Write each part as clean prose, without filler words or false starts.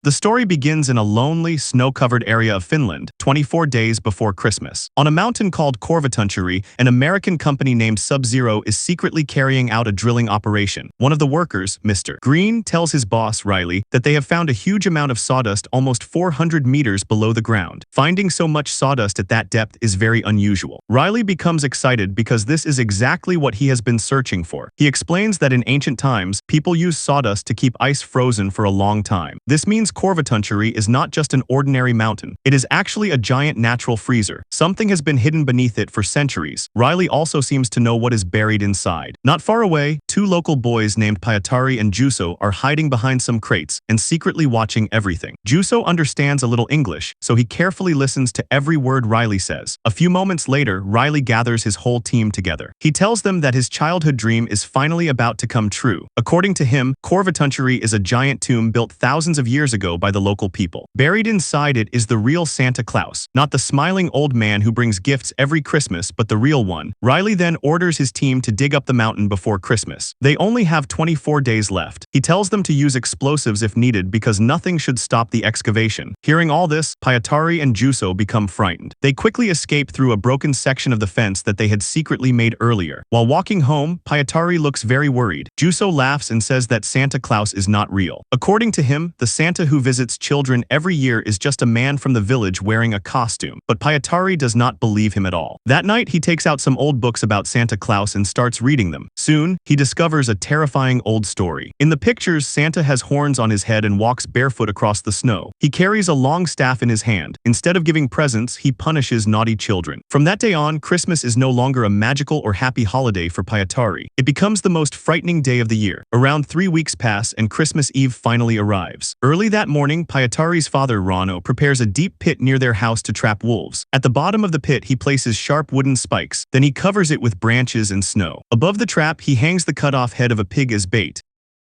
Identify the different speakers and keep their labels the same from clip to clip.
Speaker 1: The story begins in a lonely, snow-covered area of Finland, 24 days before Christmas. On a mountain called Confrontation, an American company named Sub-Zero is secretly carrying out a drilling operation. One of the workers, Mr. Green, tells his boss, Riley, that they have found a huge amount of sawdust almost 400 meters below the ground. Finding so much sawdust at that depth is very unusual. Riley becomes excited because this is exactly what he has been searching for. He explains that in ancient times, people used sawdust to keep ice frozen for a long time. This means Confrontation is not just an ordinary mountain. It is actually a giant natural freezer. Something has been hidden beneath it for centuries. Riley also seems to know what is buried inside. Not far away, two local boys named Pietari and Juuso are hiding behind some crates and secretly watching everything. Juuso understands a little English, so he carefully listens to every word Riley says. A few moments later, Riley gathers his whole team together. He tells them that his childhood dream is finally about to come true. According to him, Confrontation is a giant tomb built thousands of years ago by the local people. Buried inside it is the real Santa Claus, not the smiling old man who brings gifts every Christmas, but the real one. Riley then orders his team to dig up the mountain before Christmas. They only have 24 days left. He tells them to use explosives if needed because nothing should stop the excavation. Hearing all this, Pietari and Juuso become frightened. They quickly escape through a broken section of the fence that they had secretly made earlier. While walking home, Pietari looks very worried. Juuso laughs and says that Santa Claus is not real. According to him, the Santa who visits children every year is just a man from the village wearing a costume. But Pietari does not believe him at all. That night, he takes out some old books about Santa Claus and starts reading them. Soon, he discovers a terrifying old story. In the pictures, Santa has horns on his head and walks barefoot across the snow. He carries a long staff in his hand. Instead of giving presents, he punishes naughty children. From that day on, Christmas is no longer a magical or happy holiday for Pietari. It becomes the most frightening day of the year. Around 3 weeks pass and Christmas Eve finally arrives. Early that morning, Pietari's father, Rano, prepares a deep pit near their house to trap wolves. At the bottom of the pit, he places sharp wooden spikes. Then he covers it with branches and snow. Above the trap, he hangs the cut-off head of a pig as bait.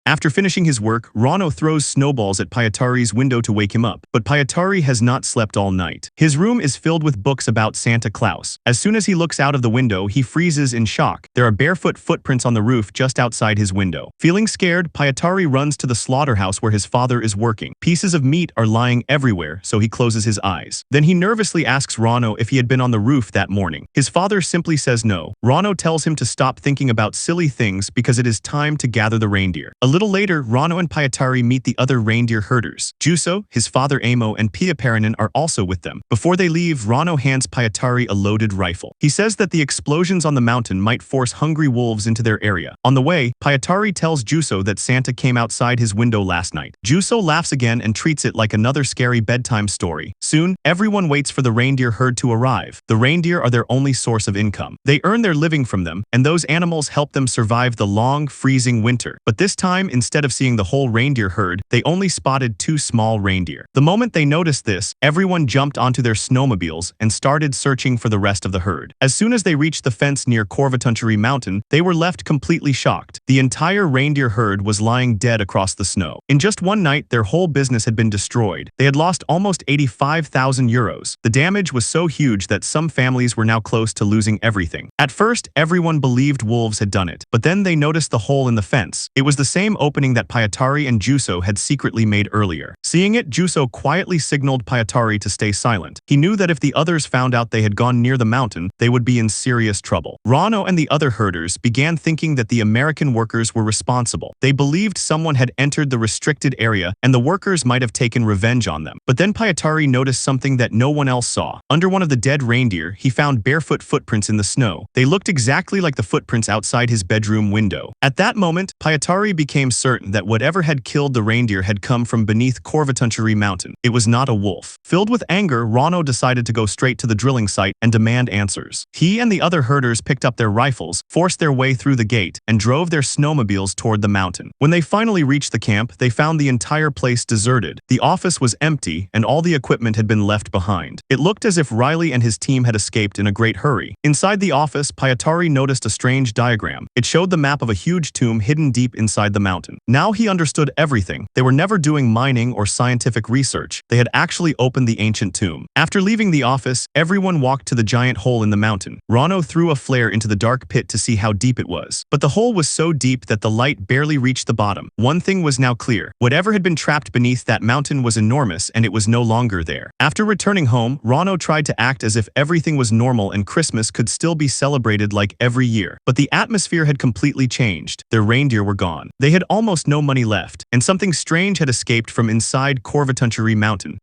Speaker 1: After finishing his work, Rano throws snowballs at Pietari's window to wake him up, but Pietari has not slept all night. His room is filled with books about Santa Claus. As soon as he looks out of the window, he freezes in shock. There are barefoot footprints on the roof just outside his window. Feeling scared, Pietari runs to the slaughterhouse where his father is working. Pieces of meat are lying everywhere, so he closes his eyes. Then he nervously asks Rano if he had been on the roof that morning. His father simply says no. Rano tells him to stop thinking about silly things because it is time to gather the reindeer. A little later, Rano and Pietari meet the other reindeer herders. Juuso, his father Amo, and Pietari are also with them. Before they leave, Rano hands Pietari a loaded rifle. He says that the explosions on the mountain might force hungry wolves into their area. On the way, Pietari tells Juuso that Santa came outside his window last night. Juuso laughs again and treats it like another scary bedtime story. Soon, everyone waits for the reindeer herd to arrive. The reindeer are their only source of income. They earn their living from them, and those animals help them survive the long, freezing winter. But this time, instead of seeing the whole reindeer herd, they only spotted 2 small reindeer. The moment they noticed this, everyone jumped onto their snowmobiles and started searching for the rest of the herd. As soon as they reached the fence near Confrontation Mountain, they were left completely shocked. The entire reindeer herd was lying dead across the snow. In just one night, their whole business had been destroyed. They had lost almost 85,000 euros. The damage was so huge that some families were now close to losing everything. At first, everyone believed wolves had done it, but then they noticed the hole in the fence. It was the same opening that Pietari and Juuso had secretly made earlier. Seeing it, Juuso quietly signaled Pietari to stay silent. He knew that if the others found out they had gone near the mountain, they would be in serious trouble. Rano and the other herders began thinking that the American workers were responsible. They believed someone had entered the restricted area and the workers might have taken revenge on them. But then Pietari noticed something that no one else saw. Under one of the dead reindeer, he found barefoot footprints in the snow. They looked exactly like the footprints outside his bedroom window. At that moment, Pietari became certain that whatever had killed the reindeer had come from beneath Confrontation Mountain. It was not a wolf. Filled with anger, Rano decided to go straight to the drilling site and demand answers. He and the other herders picked up their rifles, forced their way through the gate, and drove their snowmobiles toward the mountain. When they finally reached the camp, they found the entire place deserted. The office was empty, and all the equipment had been left behind. It looked as if Riley and his team had escaped in a great hurry. Inside the office, Pietari noticed a strange diagram. It showed the map of a huge tomb hidden deep inside the mountain. Now he understood everything. They were never doing mining or scientific research. They had actually opened the ancient tomb. After leaving the office, everyone walked to the giant hole in the mountain. Rano threw a flare into the dark pit to see how deep it was. But the hole was so deep that the light barely reached the bottom. One thing was now clear. Whatever had been trapped beneath that mountain was enormous, and it was no longer there. After returning home, Rano tried to act as if everything was normal and Christmas could still be celebrated like every year. But the atmosphere had completely changed. Their reindeer were gone. They had almost no money left, and something strange had escaped from inside Confrontation mountain.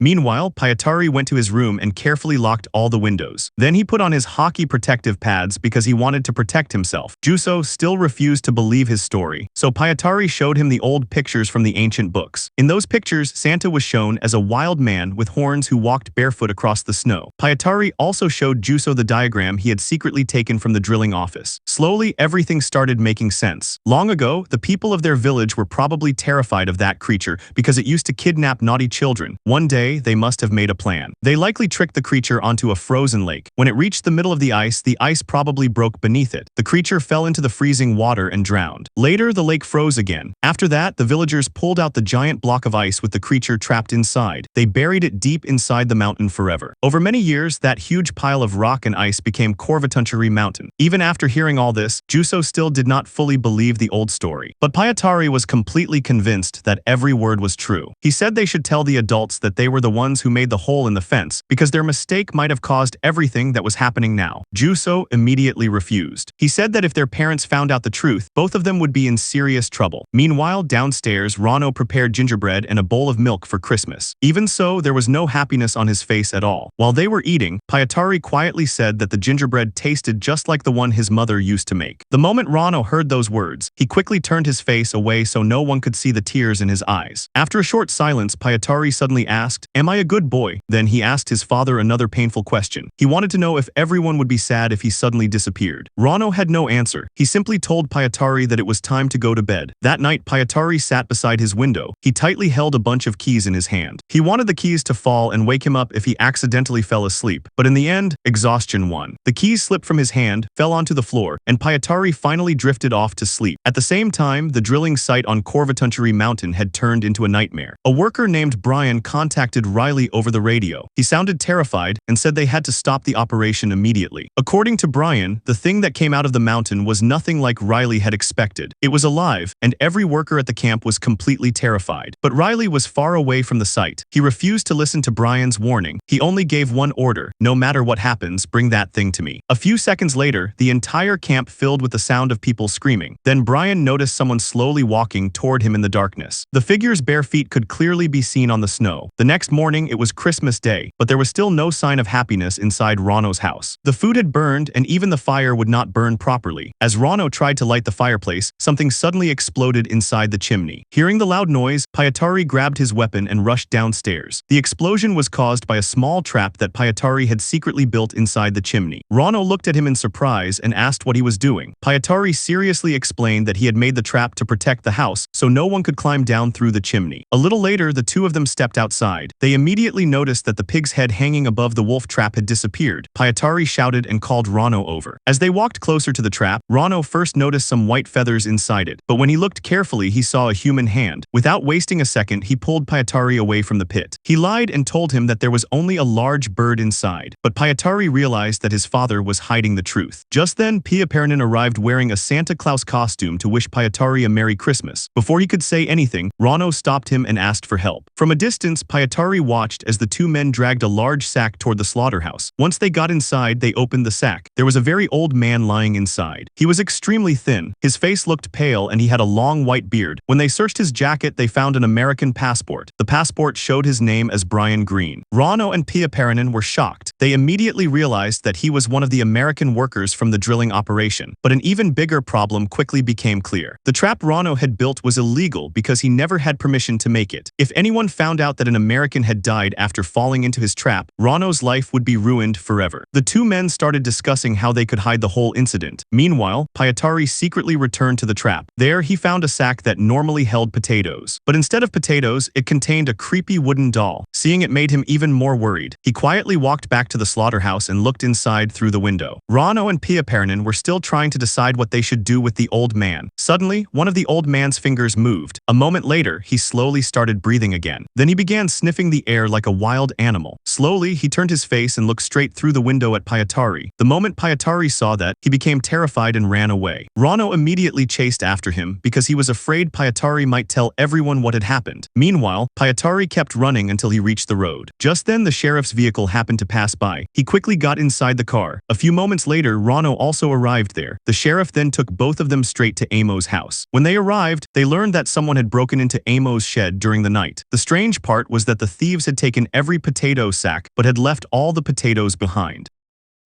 Speaker 1: Meanwhile, Pyatari went to his room and carefully locked all the windows. Then he put on his hockey protective pads because he wanted to protect himself. Juso still refused to believe his story, so Pyatari showed him the old pictures from the ancient books. In those pictures, Santa was shown as a wild man with horns who walked barefoot across the snow. Pyatari also showed Juso the diagram he had secretly taken from the drilling office. Slowly, everything started making sense. Long ago, the people of their village were probably terrified of that creature because it used to kidnap naughty children. One day, they must have made a plan. They likely tricked the creature onto a frozen lake. When it reached the middle of the ice probably broke beneath it. The creature fell into the freezing water and drowned. Later, the lake froze again. After that, the villagers pulled out the giant block of ice with the creature trapped inside. They buried it deep inside the mountain forever. Over many years, that huge pile of rock and ice became Confrontation mountain. Even after hearing all this, Juso still did not fully believe the old story. But Pyatari was completely convinced that every word was true. He said they should tell the adults that they were the ones who made the hole in the fence, because their mistake might have caused everything that was happening now. Juso immediately refused. He said that if their parents found out the truth, both of them would be in serious trouble. Meanwhile, downstairs, Rano prepared gingerbread and a bowl of milk for Christmas. Even so, there was no happiness on his face at all. While they were eating, Pyatari quietly said that the gingerbread tasted just like the one his mother used to make. The moment Rano heard those words, he quickly turned his face away so no one could see the tears in his eyes. After a short silence, Pyatari suddenly asked, "Am I a good boy?" Then he asked his father another painful question. He wanted to know if everyone would be sad if he suddenly disappeared. Rano had no answer. He simply told Pyatari that it was time to go to bed. That night, Pyatari sat beside his window. He tightly held a bunch of keys in his hand. He wanted the keys to fall and wake him up if he accidentally fell asleep. But in the end, exhaustion won. The keys slipped from his hand, fell onto the floor, and Pyatari finally drifted off to sleep. At the same time, the drilling site on Confrontation mountain had turned into a nightmare. A worker named Brian contacted Riley over the radio. He sounded terrified and said they had to stop the operation immediately. According to Brian, the thing that came out of the mountain was nothing like Riley had expected. It was alive, and every worker at the camp was completely terrified. But Riley was far away from the site. He refused to listen to Brian's warning. He only gave one order: no matter what happens, bring that thing to me. A few seconds later, the entire camp filled with the sound of people screaming. Then Brian noticed someone slowly walking toward him in the darkness. The figure's bare feet could clearly be seen on the snow. The next morning, it was Christmas Day, but there was still no sign of happiness inside Rano's house. The food had burned, and even the fire would not burn properly. As Rano tried to light the fireplace, something suddenly exploded inside the chimney. Hearing the loud noise, Pyatari grabbed his weapon and rushed downstairs. The explosion was caused by a small trap that Pyatari had secretly built inside the chimney. Rano looked at him in surprise and asked what he was doing. Pyatari seriously explained that he had made the trap to protect the house, so no one could climb down through the chimney. A little later, the two of them stepped outside. They immediately noticed that the pig's head hanging above the wolf trap had disappeared. Pyatari shouted and called Rano over. As they walked closer to the trap, Rano first noticed some white feathers inside it, but when he looked carefully, he saw a human hand. Without wasting a second, he pulled Pyatari away from the pit. He lied and told him that there was only a large bird inside, but Pyatari realized that his father was hiding the truth. Just then, Pia Pernin arrived wearing a Santa Claus costume to wish Pyatari a Merry Christmas. Before he could say anything, Rano stopped him and asked for help. From a distance, Pyatari watched as the two men dragged a large sack toward the slaughterhouse. Once they got inside, they opened the sack. There was a very old man lying inside. He was extremely thin. His face looked pale and he had a long white beard. When they searched his jacket, they found an American passport. The passport showed his name as Brian Green. Rano and Pia Pernin were shocked. They immediately realized that he was one of the American workers from the drilling operation. But an even bigger problem quickly became clear. The trap Rano had built was illegal because he never had permission to make it. If anyone found out that an American had died after falling into his trap, Rano's life would be ruined forever. The two men started discussing how they could hide the whole incident. Meanwhile, Pyatari secretly returned to the trap. There, he found a sack that normally held potatoes. But instead of potatoes, it contained a creepy wooden doll. Seeing it made him even more worried. He quietly walked back back to the slaughterhouse and looked inside through the window. Rano and Piapernin were still trying to decide what they should do with the old man. Suddenly, one of the old man's fingers moved. A moment later, he slowly started breathing again. Then he began sniffing the air like a wild animal. Slowly, he turned his face and looked straight through the window at Pyatari. The moment Pyatari saw that, he became terrified and ran away. Rano immediately chased after him because he was afraid Pyatari might tell everyone what had happened. Meanwhile, Pyatari kept running until he reached the road. Just then, the sheriff's vehicle happened to pass by. He quickly got inside the car. A few moments later, Rano also arrived there. The sheriff then took both of them straight to Amo's house. When they arrived, they learned that someone had broken into Amo's shed during the night. The strange part was that the thieves had taken every potato sack but had left all the potatoes behind.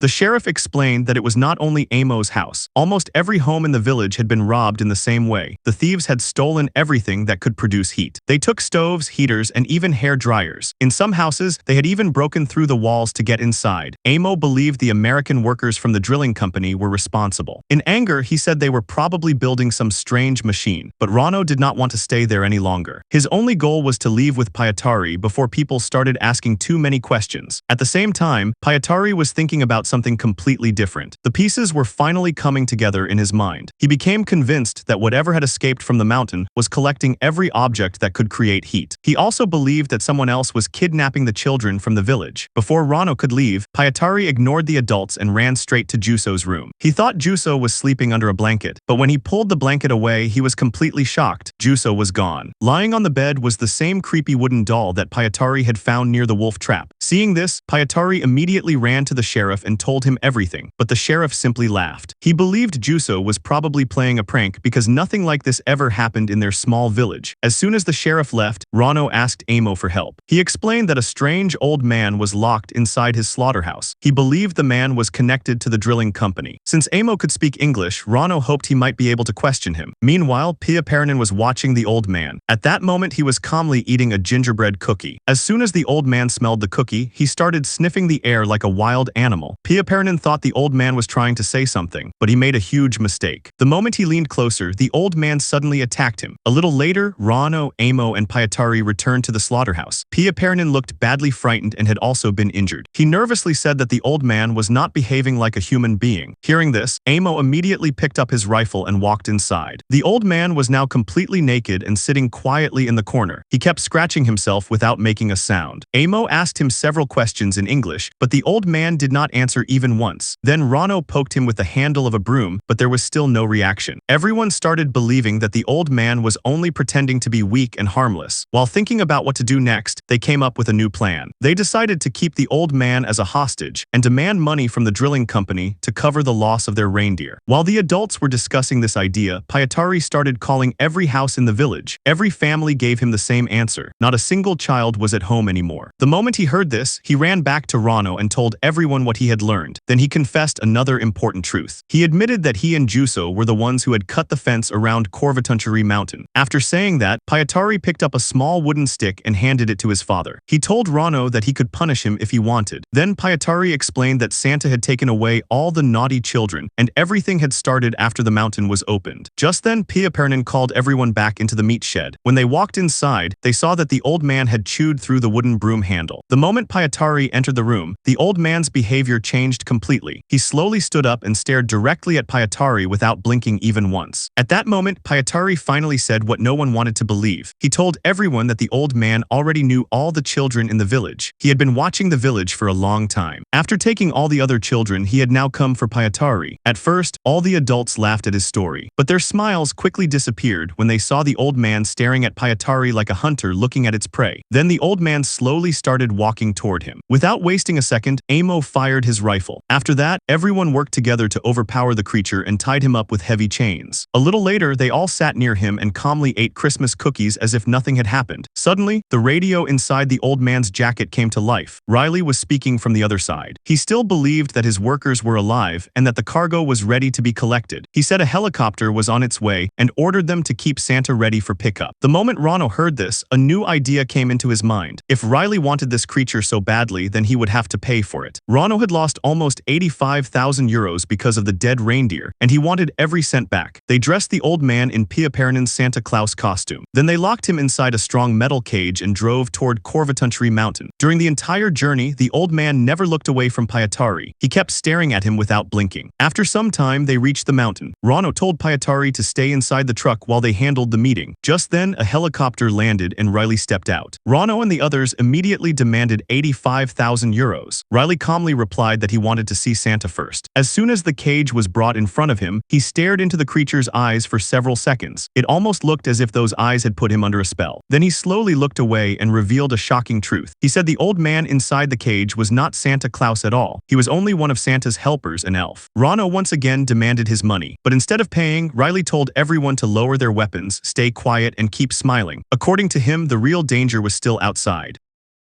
Speaker 1: The sheriff explained that it was not only Amo's house. Almost every home in the village had been robbed in the same way. The thieves had stolen everything that could produce heat. They took stoves, heaters, and even hair dryers. In some houses, they had even broken through the walls to get inside. Amo believed the American workers from the drilling company were responsible. In anger, he said they were probably building some strange machine, but Rano did not want to stay there any longer. His only goal was to leave with Pyatari before people started asking too many questions. At the same time, Pyatari was thinking about something completely different. The pieces were finally coming together in his mind. He became convinced that whatever had escaped from the mountain was collecting every object that could create heat. He also believed that someone else was kidnapping the children from the village. Before Rano could leave, Pyatari ignored the adults and ran straight to Juso's room. He thought Juso was sleeping under a blanket, but when he pulled the blanket away, he was completely shocked. Juso was gone. Lying on the bed was the same creepy wooden doll that Pyatari had found near the wolf trap. Seeing this, Pyatari immediately ran to the sheriff and told him everything, but the sheriff simply laughed. He believed Juso was probably playing a prank because nothing like this ever happened in their small village. As soon as the sheriff left, Rano asked Amo for help. He explained that a strange old man was locked inside his slaughterhouse. He believed the man was connected to the drilling company. Since Amo could speak English, Rano hoped he might be able to question him. Meanwhile, Piapernin was watching the old man. At that moment, he was calmly eating a gingerbread cookie. As soon as the old man smelled the cookie, he started sniffing the air like a wild animal. Piapernin thought the old man was trying to say something, but he made a huge mistake. The moment he leaned closer, the old man suddenly attacked him. A little later, Rano, Amo, and Pyatari returned to the slaughterhouse. Piapernin looked badly frightened and had also been injured. He nervously said that the old man was not behaving like a human being. Hearing this, Amo immediately picked up his rifle and walked inside. The old man was now completely naked and sitting quietly in the corner. He kept scratching himself without making a sound. Amo asked him several questions in English, but the old man did not answer even once. Then Rano poked him with the handle of a broom, but there was still no reaction. Everyone started believing that the old man was only pretending to be weak and harmless. While thinking about what to do next, they came up with a new plan. They decided to keep the old man as a hostage and demand money from the drilling company to cover the loss of their reindeer. While the adults were discussing this idea, Pyatari started calling every house in the village. Every family gave him the same answer. Not a single child was at home anymore. The moment he heard this, he ran back to Rano and told everyone what he had learned. Then he confessed another important truth. He admitted that he and Juso were the ones who had cut the fence around Confrontation mountain. After saying that, Pyatari picked up a small wooden stick and handed it to his father. He told Rano that he could punish him if he wanted. Then Pyatari explained that Santa had taken away all the naughty children, and everything had started after the mountain was opened. Just then, Piapernin called everyone back into the meat shed. When they walked inside, they saw that the old man had chewed through the wooden broom handle. The moment Pyatari entered the room, the old man's behavior changed completely. He slowly stood up and stared directly at Pyatari without blinking even once. At that moment, Pyatari finally said what no one wanted to believe. He told everyone that the old man already knew all the children in the village. He had been watching the village for a long time. After taking all the other children, he had now come for Pyatari. At first, all the adults laughed at his story, but their smiles quickly disappeared when they saw the old man staring at Pyatari like a hunter looking at its prey. Then the old man slowly started walking toward him. Without wasting a second, Amo fired his rifle. After that, everyone worked together to overpower the creature and tied him up with heavy chains. A little later, they all sat near him and calmly ate Christmas cookies as if nothing had happened. Suddenly, the radio inside the old man's jacket came to life. Riley was speaking from the other side. He still believed that his workers were alive and that the cargo was ready to be collected. He said a helicopter was on its way and ordered them to keep Santa ready for pickup. The moment Rano heard this, a new idea came into his mind. If Riley wanted this creature so badly, then he would have to pay for it. Rano had lost almost 85,000 euros because of the dead reindeer, and he wanted every cent back. They dressed the old man in Pia Pärnen's Santa Claus costume. Then they locked him inside a strong metal cage and drove toward Confrontation mountain. During the entire journey, the old man never looked away from Pietari. He kept staring at him without blinking. After some time, they reached the mountain. Rano told Pietari to stay inside the truck while they handled the meeting. Just then, a helicopter landed and Riley stepped out. Rano and the others immediately demanded 85,000 euros. Riley calmly replied that he wanted to see Santa first. As soon as the cage was brought in front of him, he stared into the creature's eyes for several seconds. It almost looked as if those eyes had put him under a spell. Then he slowly looked away and revealed a shocking truth. He said the old man inside the cage was not Santa Claus at all. He was only one of Santa's helpers, an elf. Rano once again demanded his money, but instead of paying, Riley told everyone to lower their weapons, stay quiet, and keep smiling. According to him, the real danger was still outside.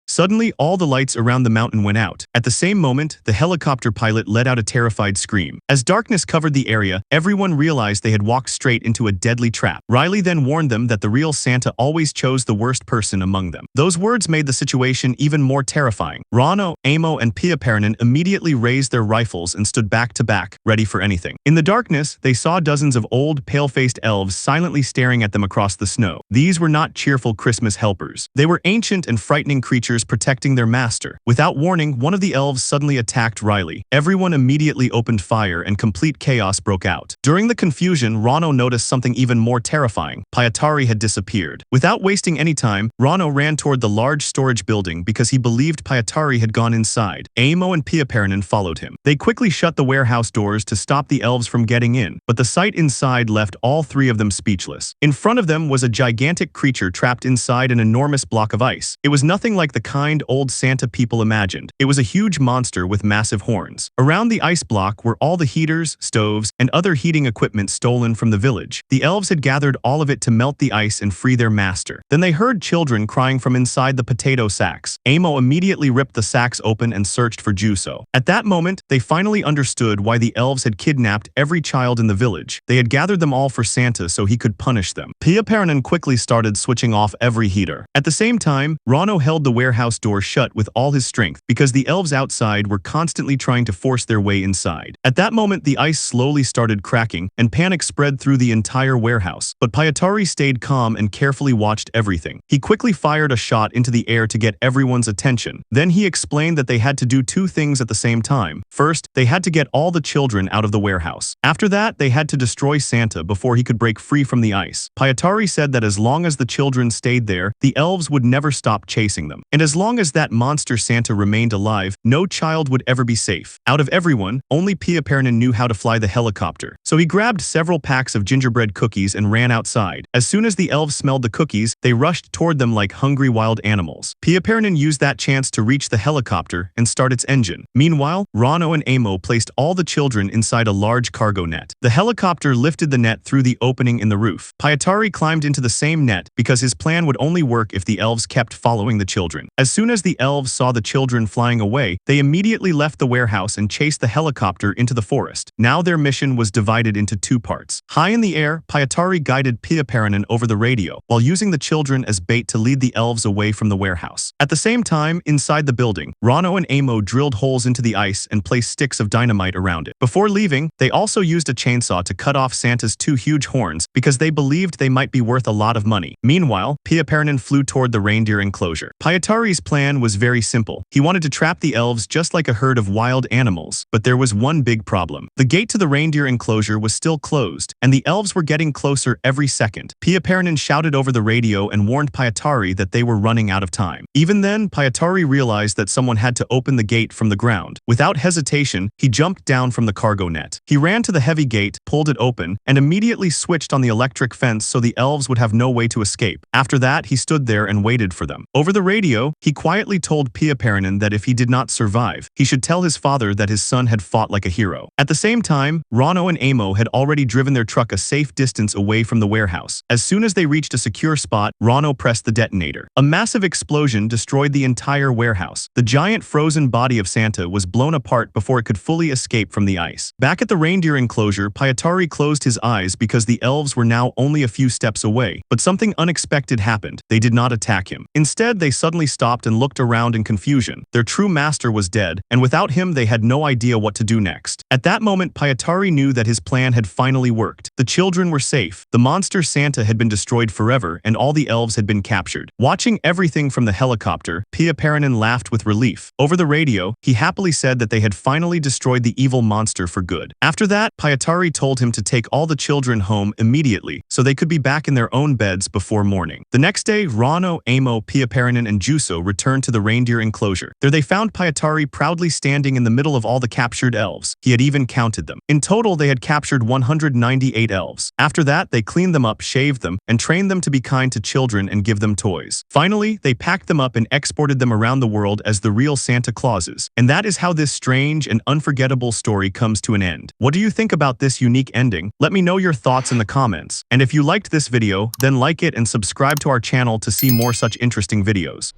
Speaker 1: Suddenly, all the lights around the mountain went out. At the same moment, the helicopter pilot let out a terrified scream. As darkness covered the area, everyone realized they had walked straight into a deadly trap. Riley then warned them that the real Santa always chose the worst person among them. Those words made the situation even more terrifying. Rano, Amo, and Pia Pärnen immediately raised their rifles and stood back to back, ready for anything. In the darkness, they saw dozens of old, pale-faced elves silently staring at them across the snow. These were not cheerful Christmas helpers. They were ancient and frightening creatures protecting their master. Without warning, one of the elves suddenly attacked Riley. Everyone immediately opened fire and complete chaos broke out. During the confusion, Rano noticed something even more terrifying. Pietari had disappeared. Without wasting any time, Rano ran toward the large storage building because he believed Pietari had gone inside. Amo and Pia Pärnen followed him. They quickly shut the warehouse doors to stop the elves from getting in, but the sight inside left all three of them speechless. In front of them was a gigantic creature trapped inside an enormous block of ice. It was nothing like the kind old Santa people imagined. It was a huge monster with massive horns. Around the ice block were all the heaters, stoves, and other heating equipment stolen from the village. The elves had gathered all of it to melt the ice and free their master. Then they heard children crying from inside the potato sacks. Amo immediately ripped the sacks open and searched for Juso. At that moment, they finally understood why the elves had kidnapped every child in the village. They had gathered them all for Santa so he could punish them. Pia Pärnen quickly started switching off every heater. At the same time, Rano held the warehouse door shut with all his strength because the elves outside were constantly trying to force their way inside. At that moment, the ice slowly started cracking and panic spread through the entire warehouse. But Pietari stayed calm and carefully watched everything. He quickly fired a shot into the air to get everyone's attention. Then he explained that they had to do two things at the same time. First, they had to get all the children out of the warehouse. After that, they had to destroy Santa before he could break free from the ice. Pietari said that as long as the children stayed there, the elves would never stop chasing them. And as long as that monster Santa remained alive, no child would ever be safe. Out of everyone, only Pia Pärnen knew how to fly the helicopter. So he grabbed several packs of gingerbread cookies and ran outside. As soon as the elves smelled the cookies, they rushed toward them like hungry wild animals. Pia Pärnen used that chance to reach the helicopter and start its engine. Meanwhile, Rano and Amo placed all the children inside a large cargo net. The helicopter lifted the net through the opening in the roof. Pietari climbed into the same net because his plan would only work if the elves kept following the children. As soon as the elves saw the children flying away, they immediately left the warehouse and chased the helicopter into the forest. Now their mission was divided into two parts. High in the air, Pietari guided Pia Pärnen over the radio, while using the children as bait to lead the elves away from the warehouse. At the same time, inside the building, Rano and Amo drilled holes into the ice and placed sticks of dynamite around it. Before leaving, they also used a chainsaw to cut off Santa's two huge horns because they believed they might be worth a lot of money. Meanwhile, Pia Pärnen flew toward the reindeer enclosure. Pietari's plan was very simple. He wanted to trap the elves just like a herd of wild animals, but there was one big problem. The gate to the reindeer enclosure was still closed, and the elves were getting closer every second. Pia Pärnen shouted over the radio and warned Pietari that they were running out of time. Even then, Pietari realized that someone had to open the gate from the ground. Without hesitation, he jumped down from the cargo net. He ran to the heavy gate, pulled it open, and immediately switched on the electric fence so the elves would have no way to escape. After that, he stood there and waited for them. Over the radio, he quietly told Pia Pärnen that if he did not survive, he should tell his father that his son had fought like a hero. At the same time, Rano and Amo had already driven their truck a safe distance away from the warehouse. As soon as they reached a secure spot, Rano pressed the detonator. A massive explosion destroyed the entire warehouse. The giant frozen body of Santa was blown apart before it could fully escape from the ice. Back at the reindeer enclosure, Pyatari closed his eyes because the elves were now only a few steps away. But something unexpected happened. They did not attack him. Instead, they suddenly stopped and looked around in confusion. Their true master was dead, and without him they had no idea what to do next. At that moment, Pyatari knew that his plan had finally worked. The children were safe. The monster Santa had been destroyed forever, and all the elves had been captured. Watching everything from the helicopter, Pyaparanen laughed with relief. Over the radio, he happily said that they had finally destroyed the evil monster for good. After that, Pyatari told him to take all the children home immediately, so they could be back in their own beds before morning. The next day, Rano, Amo, Pyaparanen, and Juso returned to the reindeer enclosure. There they found Pyatari proudly standing in the middle of all the captured elves. He had even counted them. In total, they had captured 198 elves. After that, they cleaned them up, shaved them, and trained them to be kind to children and give them toys. Finally, they packed them up and exported them around the world as the real Santa Clauses. And that is how this strange and unforgettable story comes to an end. What do you think about this unique ending? Let me know your thoughts in the comments. And if you liked this video, then like it and subscribe to our channel to see more such interesting videos.